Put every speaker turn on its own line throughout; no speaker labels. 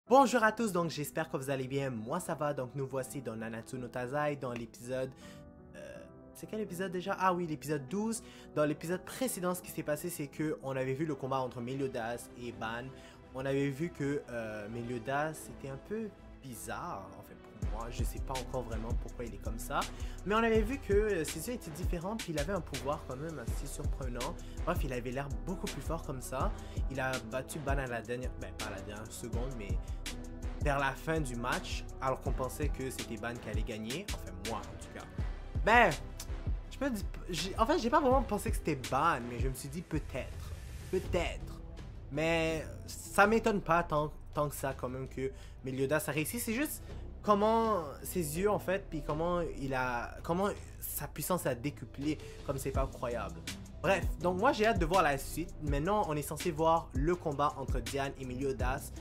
Bonjour à tous, donc j'espère que vous allez bien, moi ça va, donc nous voici dans Nanatsu no Taizai, dans l'épisode... c'est quel épisode déjà? Ah oui, l'épisode 12. Dans l'épisode précédent, ce qui s'est passé, c'est que on avait vu le combat entre Meliodas et Ban. On avait vu que Meliodas, c'était un peu bizarre, en fait pour moi, je sais pas encore vraiment pourquoi il est comme ça. Mais on avait vu que ses yeux étaient différents, puis il avait un pouvoir quand même assez surprenant. Bref, il avait l'air beaucoup plus fort comme ça. Il a battu Ban à la dernière... Ben, pas à la dernière seconde, mais vers la fin du match, alors qu'on pensait que c'était Ban qui allait gagner. Enfin, moi, en tout cas. Ben, je me dis... En fait, j'ai pas vraiment pensé que c'était Ban, mais je me suis dit peut-être. Peut-être. Mais ça m'étonne pas tant que ça, quand même, que Meliodas a réussi. C'est juste comment ses yeux, en fait, puis comment sa puissance a décuplé, comme c'est pas incroyable. Bref, donc moi j'ai hâte de voir la suite. Maintenant, on est censé voir le combat entre Diane et Meliodas.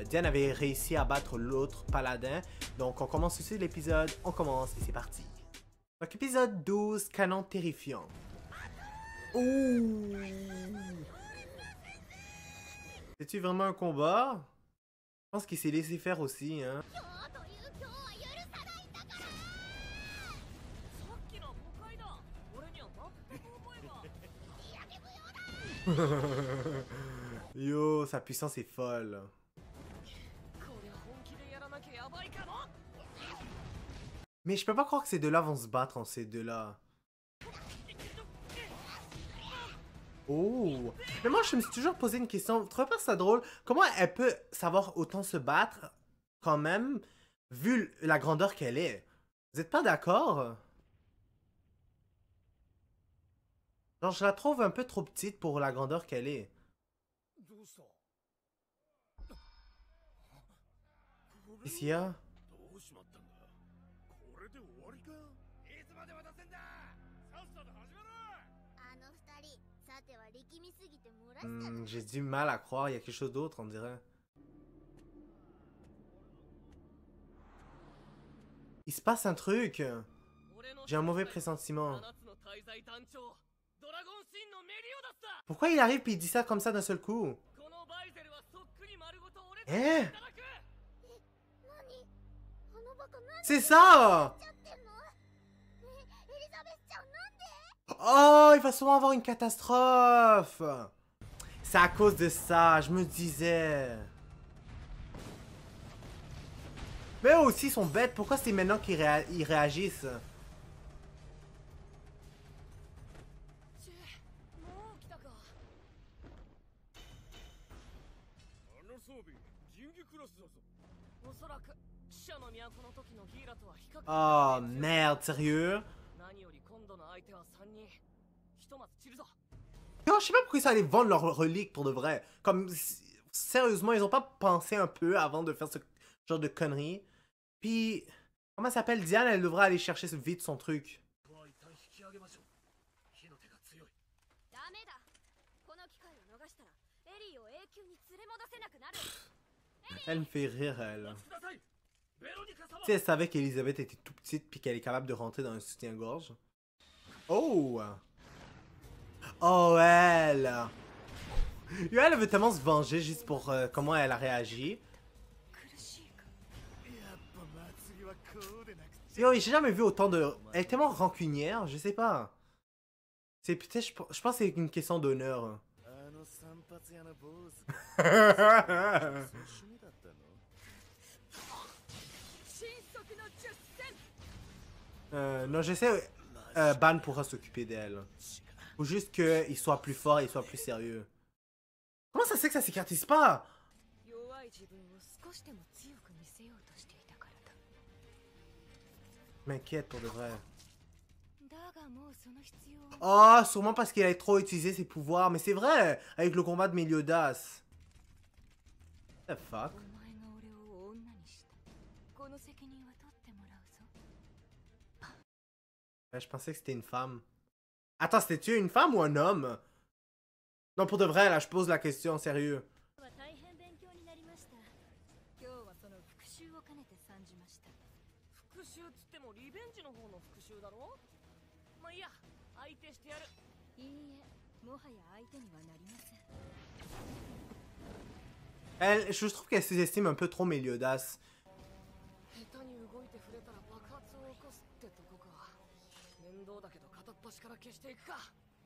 Diane avait réussi à battre l'autre paladin. Donc on commence aussi l'épisode, on commence et c'est parti. Donc épisode 12, canon terrifiant. Ouh! C'est-tu vraiment un combat? Je pense qu'il s'est laissé faire aussi, hein. Yo, sa puissance est folle. Mais je peux pas croire que ces deux-là vont se battre en ces deux-là. Oh! Mais moi, je me suis toujours posé une question. Vous trouvez pas ça drôle? Comment elle peut savoir autant se battre, quand même, vu la grandeur qu'elle est? Vous êtes pas d'accord? Genre, je la trouve un peu trop petite pour la grandeur qu'elle est. Qu'est-ce qu'il y a? J'ai du mal à croire, il y a quelque chose d'autre, on dirait. Il se passe un truc. J'ai un mauvais pressentiment. Pourquoi il arrive et il dit ça comme ça d'un seul coup? Hein? C'est ça! Oh, il va sûrement avoir une catastrophe! C'est à cause de ça, je me disais. Mais eux aussi sont bêtes, pourquoi c'est maintenant qu'ils réagissent? Oh merde, sérieux? Non, je sais pas pourquoi ils sont allés vendre leurs reliques pour de vrai. Comme, sérieusement, ils ont pas pensé un peu avant de faire ce genre de conneries. Puis, comment ça s'appelle? Diane, elle devrait aller chercher vite son truc. Elle me fait rire, elle. Tu sais, elle savait qu'Elisabeth était tout petite puis qu'elle est capable de rentrer dans un soutien-gorge. Oh! Oh, elle! Yo, elle veut tellement se venger juste pour comment elle a réagi. Yo, j'ai jamais vu autant de... Elle est tellement rancunière, je sais pas. C'est peut-être... Je pense que c'est une question d'honneur. Non, j'essaie... Ban pourra s'occuper d'elle. Faut juste qu'il soit plus fort et soit plus sérieux. Comment ça se fait que ça cicatrise pas? M'inquiète pour de vrai. Oh, sûrement parce qu'il a trop utilisé ses pouvoirs. Mais c'est vrai, avec le combat de Meliodas. What the fuck? Je pensais que c'était une femme. Attends, c'était-tu une femme ou un homme? Non, pour de vrai, là, je pose la question, sérieux. Je trouve qu'elle sous-estime un peu trop Meliodas.
下手に動いて触れたら爆発を起こすってとこか。面倒だけど片っ端から消していくか。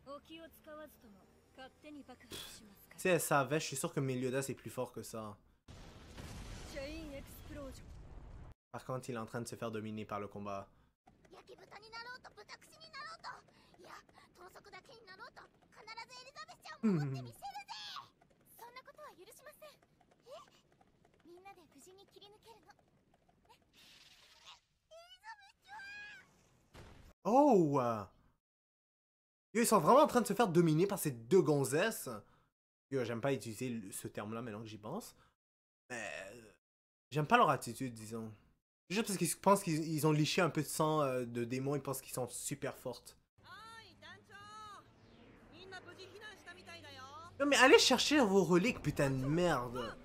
お気を使わずとも勝手に爆発しますか
Si elle savait, je suis sûr que Meliodas est plus fort que ça.
チェインエクスプロージョン
Par contre, il est en train de se faire dominer par le combat.
焼き豚になろうと豚串になろうと、いや豚足だけになろうと必ずエリザベスちゃんを守ってみせるぜ。そんなことは許しません。え、みんなで無事に切り抜けるの。エリザベスちゃん。
Oh! Yo, ils sont vraiment en train de se faire dominer par ces deux gonzesses. Yo, j'aime pas utiliser ce terme-là maintenant que j'y pense. Mais... J'aime pas leur attitude, disons. Juste parce qu'ils pensent qu'ils ont liché un peu de sang de démons, ils pensent qu'ils sont super fortes. Non mais allez chercher vos reliques, putain de merde.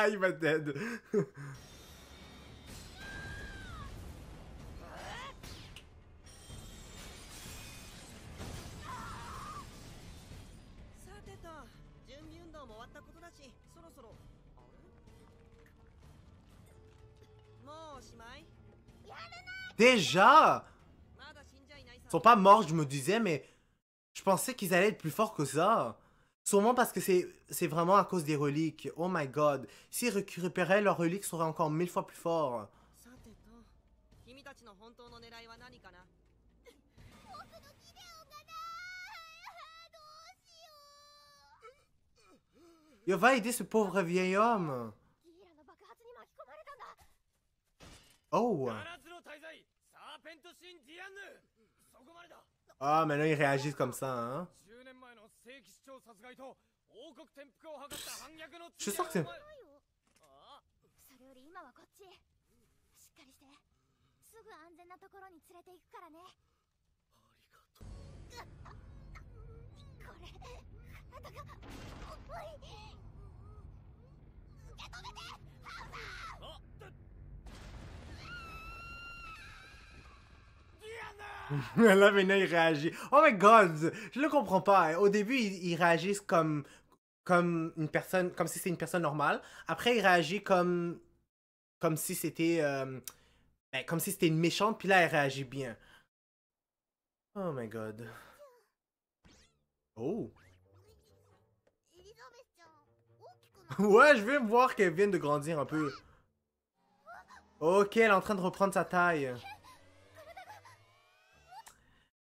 Il va dead.
もうおしまい？
Déjà!
まだ死んじゃいないさ。
Ils sont pas morts, je me disais, mais je pensais qu'ils allaient être plus forts que ça. Sûrement parce que c'est vraiment à cause des reliques. Oh my god. S'ils récupéraient leurs reliques, ils seraient encore 1000 fois plus forts.
さてと、君たちの本当の狙いは何かな？
僕のギデオンがない。どうしよう。
Yo, va aider ce pauvre vieil homme.
ギーラの爆発に巻き込まれたんだ。
Oh.
七つの大罪、サーペントシン・ディアンヌ。そこまでだ。
Ah, mais là, ils réagissent comme ça, hein.
10年前の聖騎士長殺害と王国転覆を図った反逆の
Je suis sûr que c'est...
ああ、
それより今はこっち。しっかりして。すぐ安全なところに連れて行くからね。これ、体が重い。受け止めて、ハウザー。
あ、だ
Là, maintenant, il réagit. Oh my god! Je le comprends pas. Au début, ils réagissent comme une personne, comme si c'était une personne normale. Après, il réagit comme si c'était comme si c'était une méchante. Puis là, elle réagit bien. Oh my god. Oh.
エリザベスちゃん、大きくなっ
Ouais, je veux voir qu'elle vient de grandir un peu. Ok, elle est en train de reprendre sa taille.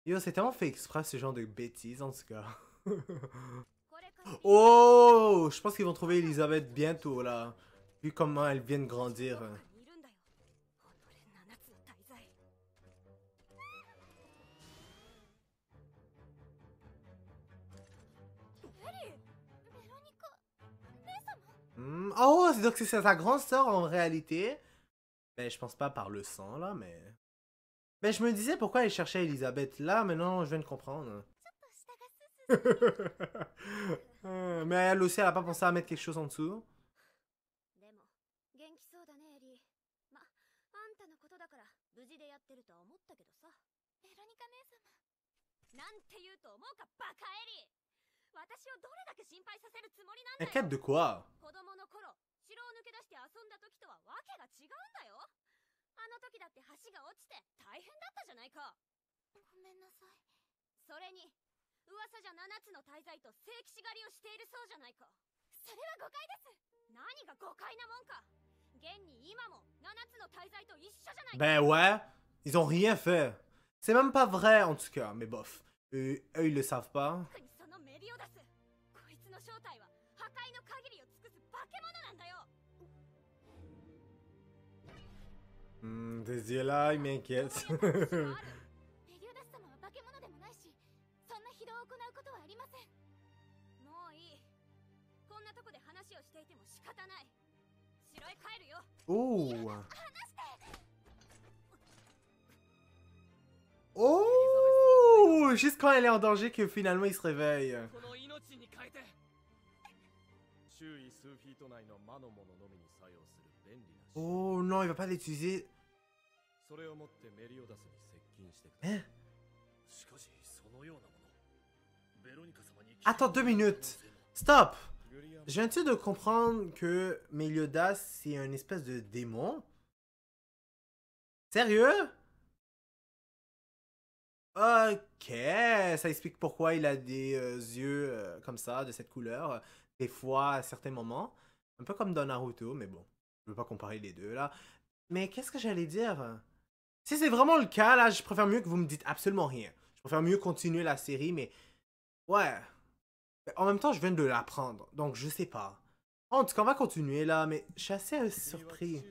Yo, c'est tellement fait exprès ce genre de bêtises en tout cas.
これから
Oh, je pense qu'ils vont trouver Elisabeth bientôt là. Vu comment elle vient de grandir.
にいるんだよ。己七つの大罪。
ベロニカ、姉様。
Oh, donc c'est sa grande sœur en réalité. Ben, je pense pas par le sang là, mais... Ben, je me disais pourquoi elle cherchait Elisabeth là, maintenant je viens de comprendre.
ちょっと下がすす。
Mais elle aussi, elle a pas pensé à mettre quelque chose en dessous.
でも元気そうだねエリー。ま、あんたのことだから無事でやってるとは思ったけどさ。
ベロニカ姉様。
なんて言うと思うかバカエリー。私をどれだけ心配させるつもりなんだよ。
Inquiète de quoi?
子供の頃、城を抜け出して遊んだ時とはわけが違うんだよ。あの時だって橋が落ちて大変だったじゃないか。
ごめんなさい。
それに噂じゃ七つの大罪と聖騎士狩りをしているそうじゃないか。
それは誤解です。
何が誤解なもんか。現に今も七つの大罪と一緒じゃないか。
Ben ouais, ils ont rien fait. C'est même pas vrai en tout cas, mais bof. Eux, ils le savent pas.
特にそのメリオダス。こいつの正体は破壊の限りを尽くす化け物なんだよ。
Des yeux là, ils m'inquiètent.
メリオダス様は化け物でもないし、そんな非道を行うことはありません。
もういい。こんなとこで話をしていても仕方ない。城へ帰るよ。
Oh!
話して。
Oh! Juste quand elle est en danger que finalement il se réveille.
この命に変えて。周囲数フィート内の魔の者のみに作用する便利な。
Oh non, il va pas l'utiliser.
それをもってメリオダスに接近してください。
Hein?
しかしそのようなものベロニカ様に
Attends 2 minutes. Stop! Je viens-tu de comprendre que Meliodas, c'est une espèce de démon? Sérieux? Ok, ça explique pourquoi il a des yeux comme ça, de cette couleur, des fois à certains moments. Un peu comme dans Naruto, mais bon, je veux pas comparer les deux là. Mais qu'est-ce que j'allais dire? Si c'est vraiment le cas, là, je préfère mieux que vous me dites absolument rien. Je préfère mieux continuer la série, mais... Ouais. En même temps, je viens de l'apprendre, donc je sais pas. En tout cas, on va continuer là, mais je suis assez surpris.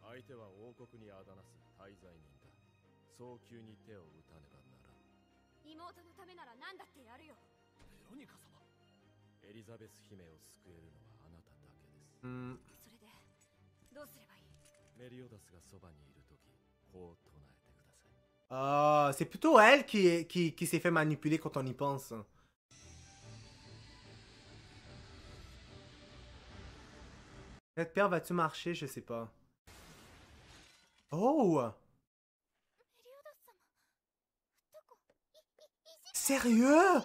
相手は王国にあだなす大罪人だ。早急に手を打たねばならん。
妹のためなら何だってやるよ。
ベロニカ様
エリザベス姫を救えるのはあなただけです。
Hmm.
それでどうすればいい？
メリオダスがそばにいるとき、こう唱えてください。
Ah, c'est plutôt elle qui s'est fait manipuler quand on y pense. Cette paire va-tu marcher? Je sais pas. Oh!
メリオダス様どこ石
Sérieux?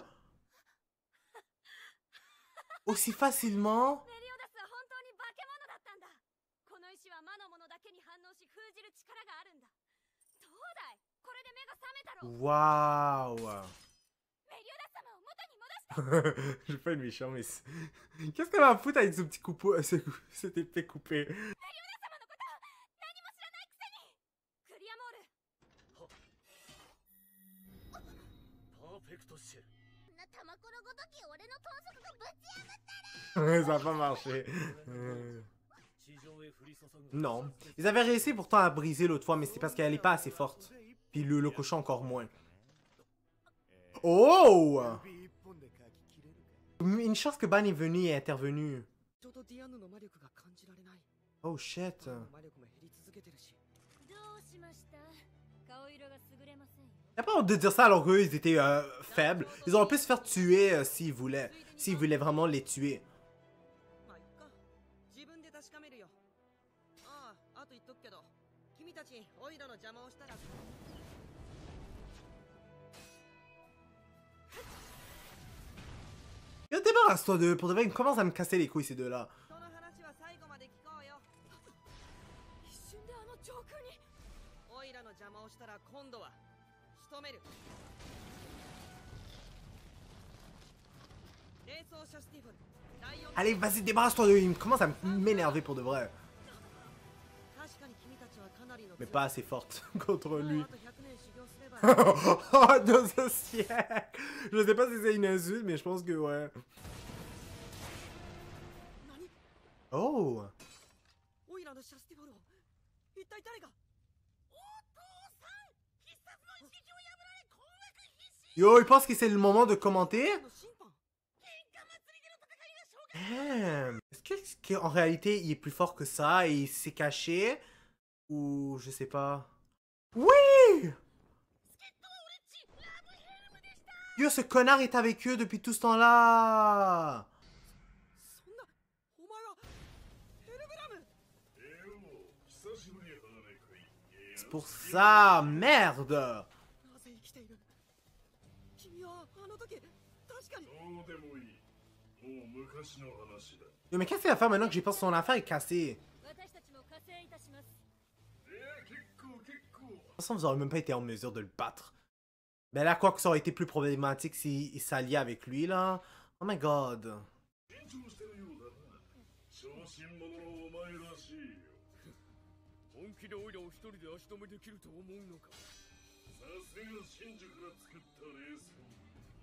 Aussi facilement?
メリオダスは本当に化け物だったんだ。この石は魔のものだけに反応し封じる力があるんだ。どうだい、これで目が覚めたろ。
Waouh!
メリオダス様を元に戻して。
J'ai pas une méchante, mais... Qu'est-ce qu'elle va foutre avec ce petit coupeau, cette épée coupée?
メリオダス様のこと何も知らないくせに。クリアモール。
パーフェクトシェル
な玉ころごとき俺の豚足がぶち破ったら
Ça va pas marcher.
地上へ降り注ぐ
Non. Ils avaient réussi pourtant à briser l'autre fois, mais c'est parce qu'elle est pas assez forte. Puis le cochon encore moins. Oh!
指一本で書き切れるか
Une chance que Ban est venu et est intervenu.
ちょっとディアンヌの魔力が感じられない。
Oh shit.
魔力も減り続けてるし。
どうしました？顔色が優れませんよ。
Y'a pas honte de dire ça alors qu'eux ils étaient faibles. Ils auraient pu se faire tuer s'ils voulaient. S'ils voulaient vraiment les tuer.
まあいっか。自分で確かめるよ。ああ、あと言っとくけど、君たちオイラの邪魔をしたら。
Yo, débarrasse-toi d'eux. Pour de vrai, ils commencent à me casser les couilles ces deux-là.
その話は最後まで聞こうよ。
一瞬であの上空に。
オイラの邪魔をしたら今度は仕留める。霊装者スティフォル。第四
Allez, vas-y, débarrasse-toi d'eux. Ils commencent à m'énerver pour de vrai.
確かに君たちはかなりの
Mais pas assez forte contre
もう
lui.
あと100年修行すれば
Oh, de ce siècle! Je sais pas si c'est une insulte, mais je pense que ouais.
何
Oh!
オイラのシャスティフォルを一体誰が
Yo, il pense que c'est le moment de commenter?
の審判
Damn. Est-ce qu'en réalité, il est plus fort que ça et il s'est caché? Ou je sais pas. Oui! Yo, ce connard est avec eux depuis tout ce temps-là!
そんなお前はヘルブラム
C'est pour ça! Merde!
なぜ生きている君はあの時確かに
どうでもいいもう昔の話だ
Yo, mais qu'est-ce qu'il va faire maintenant que j'ai peur que son affaire est cassée?
私たちも加勢いたします。
いや結構結構
De toute façon, vous aurez même pas été en mesure de le battre. Mais là, quoi que ça aurait été plus problématique s'il s'alliait avec lui, là. Oh my god.
緊張してるようだな小心者のお前らしいよ本気でオイラを一人で足止めできると思うのかさすが真珠から作ったレース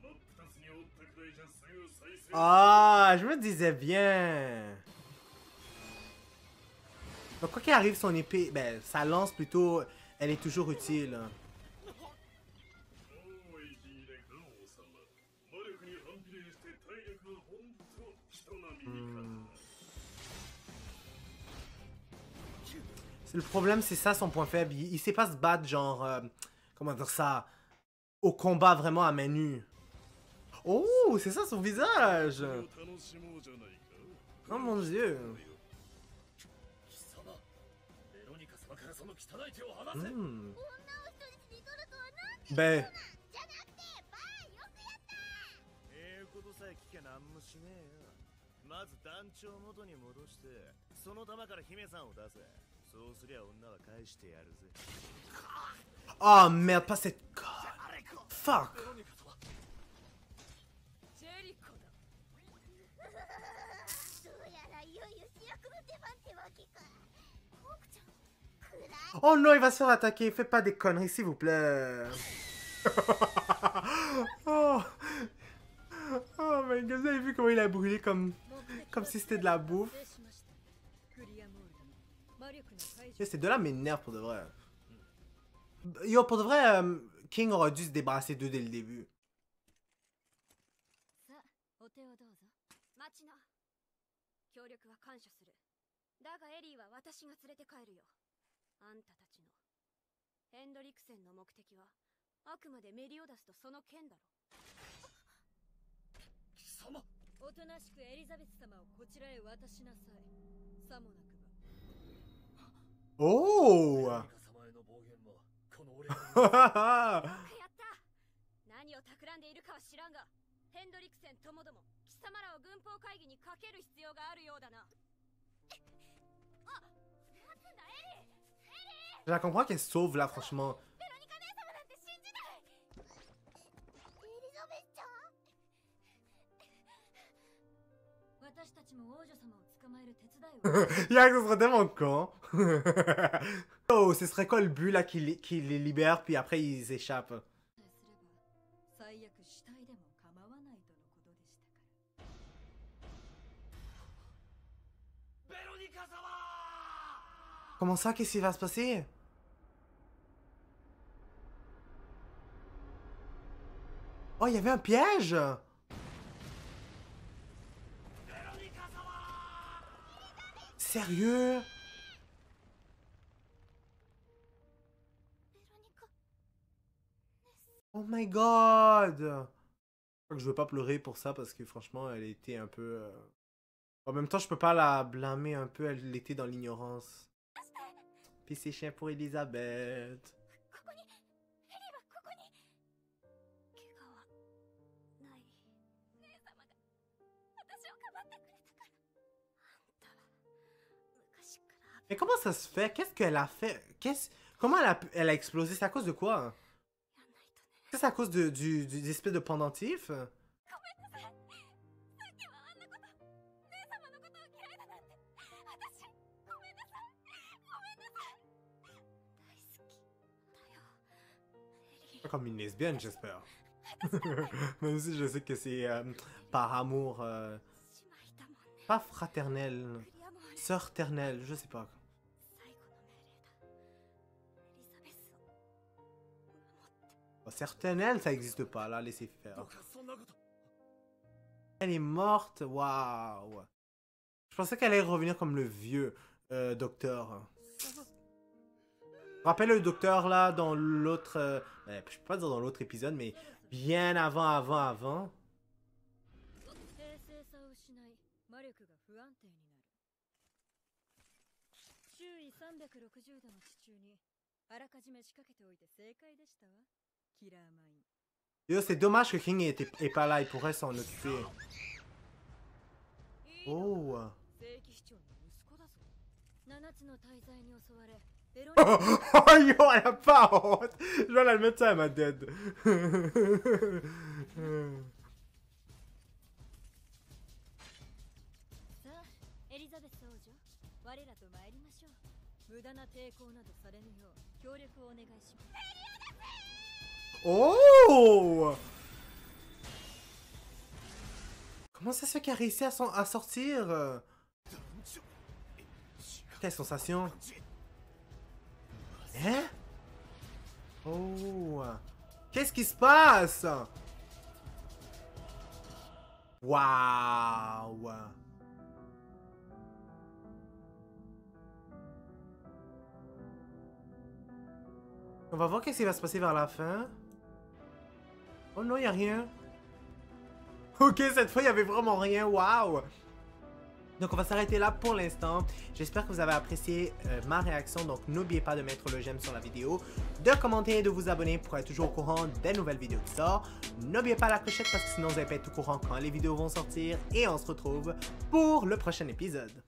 真っ二つに折ったくらいじゃすぐ再生
Ah, je me disais bien. Donc, quoi qu'il arrive, son épée, ben, sa lance plutôt, elle est toujours utile.
大いていれガオ様魔力に反比例して体力はほんと人並みにか
Le problème, c'est ça son point faible. Il sait pas se battre, genre, comment dire ça, au combat vraiment à main nue. Oh, c'est ça son visage.
楽しもうじゃないか
Oh mon dieu.
貴様汚い手を離せ。
Hmm.
女を人質に取るとはなんて
Ben,
じゃなくてバーよくやった。
ことさえ聞きゃなんもしねえよ。まず団長元に戻してその玉から姫さんを出せ。そうすりゃ女は返してやるぜ。
oh merde, pas cette conne. Fuck.
ベロニカとはジェリコだ。
どうやらいよいよ主役の出番ってわけか。ホークちゃん暗い。
Oh non, il va se faire attaquer. Faites pas des conneries, s'il vous plaît. Oh. Oh my god, vous avez vu comment il a brûlé comme si c'était de la bouffe. Yo, ces deux-là m'énervent pour de vrai. Yo, pour de vrai, King aurait dû se débarrasser d'eux dès le début.
さあ、お手をどうぞ。待ちな。協力は感謝する。だがエリーは私が連れて帰るよ。あんたたちの。ヘンドリクセンの目的は、あくまでメリオダスとその剣だろ。
貴様。
おとなしくエリザベス様をこちらへ渡しなさい。さもなくば。
Oh!
様への暴言はこの俺が。
やった。何を企んでいるかは知らんが、ヘンドリクセンともども貴様らを軍法会議にかける必要があるようだな。あ、待つんだエリー。
Je la comprends qu'elle sauve là, franchement.
ベロニカ姉様なんて信じない。エリザベスちゃん。
私たちも王女様を捕まえる手伝いを。
Yak, ce serait tellement con. Oh, ce serait quoi le but là qu'il les libère puis après ils échappent?
最悪死体でも構わないとのことでしたから。
ベロニカ様。
Comment ça, qu'est-ce qui va se passer? Oh, il y avait un piège! Sérieux?
ベロニカ。
Oh my god! Je veux pas pleurer pour ça parce que franchement, elle était un peu... En même temps, je peux pas la blâmer un peu, elle était dans l'ignorance. Puis c'est chien pour Elisabeth.
ここに。エリーはここに。怪我はない。姉様が私をかばってくれたから。あんたは昔から。
Mais comment ça se fait? Qu'est-ce qu'elle a fait? Comment elle a explosé? C'est à cause de quoi?
やんないとね。
C'est à cause du espèce de pendentif?
ごめんなさい。さっきはあんなこと、姉様のことを嫌いだなんて。私、ごめんなさい。ごめんなさい。大好きだよ。エリー。
Comme une lesbienne, j'espère. Même si je sais que c'est par amour,
姉妹だもんね。
pas fraternel,
クリアもあれ。
sœur-ternelle, je sais pas.
最後の命令だ。エリザベスを守って。
Certainelle, ça existe pas, là, laissez faire.
どうかそんなこと。
Elle est morte, waouh. Je pensais qu'elle allait revenir comme le vieux docteur. Rappelle le docteur là dans l'autre... je peux pas dire dans l'autre épisode, mais bien avant.
冷静さを失い、魔力が不安定になる。周囲360度の地中にあらかじめ仕掛けておいて正解でしたわ。キラーマイン。
Yo, c'est dommage que King est pas là, il pourrait s'en occuper. Oh.
聖騎士長の息子だぞ。7つの大罪に襲われ、ベロニカ
Oh yo, elle a pas honte. Je vais la mettre ça à ma tête.
さあ、エリザベス王女、我らと参りましょう。無駄な抵抗などされぬよう協力をお願いします。
Oh! Comment ça se fait qu'elle a réussi à sortir? Quelle sensation? Hein? Oh! Qu'est-ce qui se passe? Waouh! On va voir qu'est-ce qui va se passer vers la fin. Oh non, il n'y a rien. Ok, cette fois, il n'y avait vraiment rien. Waouh! Donc on va s'arrêter là pour l'instant. J'espère que vous avez apprécié ma réaction. Donc n'oubliez pas de mettre le j'aime sur la vidéo, de commenter et de vous abonner pour être toujours au courant des nouvelles vidéos qui sortent. N'oubliez pas la clochette parce que sinon vous n'allez pas être au courant quand les vidéos vont sortir. Et on se retrouve pour le prochain épisode.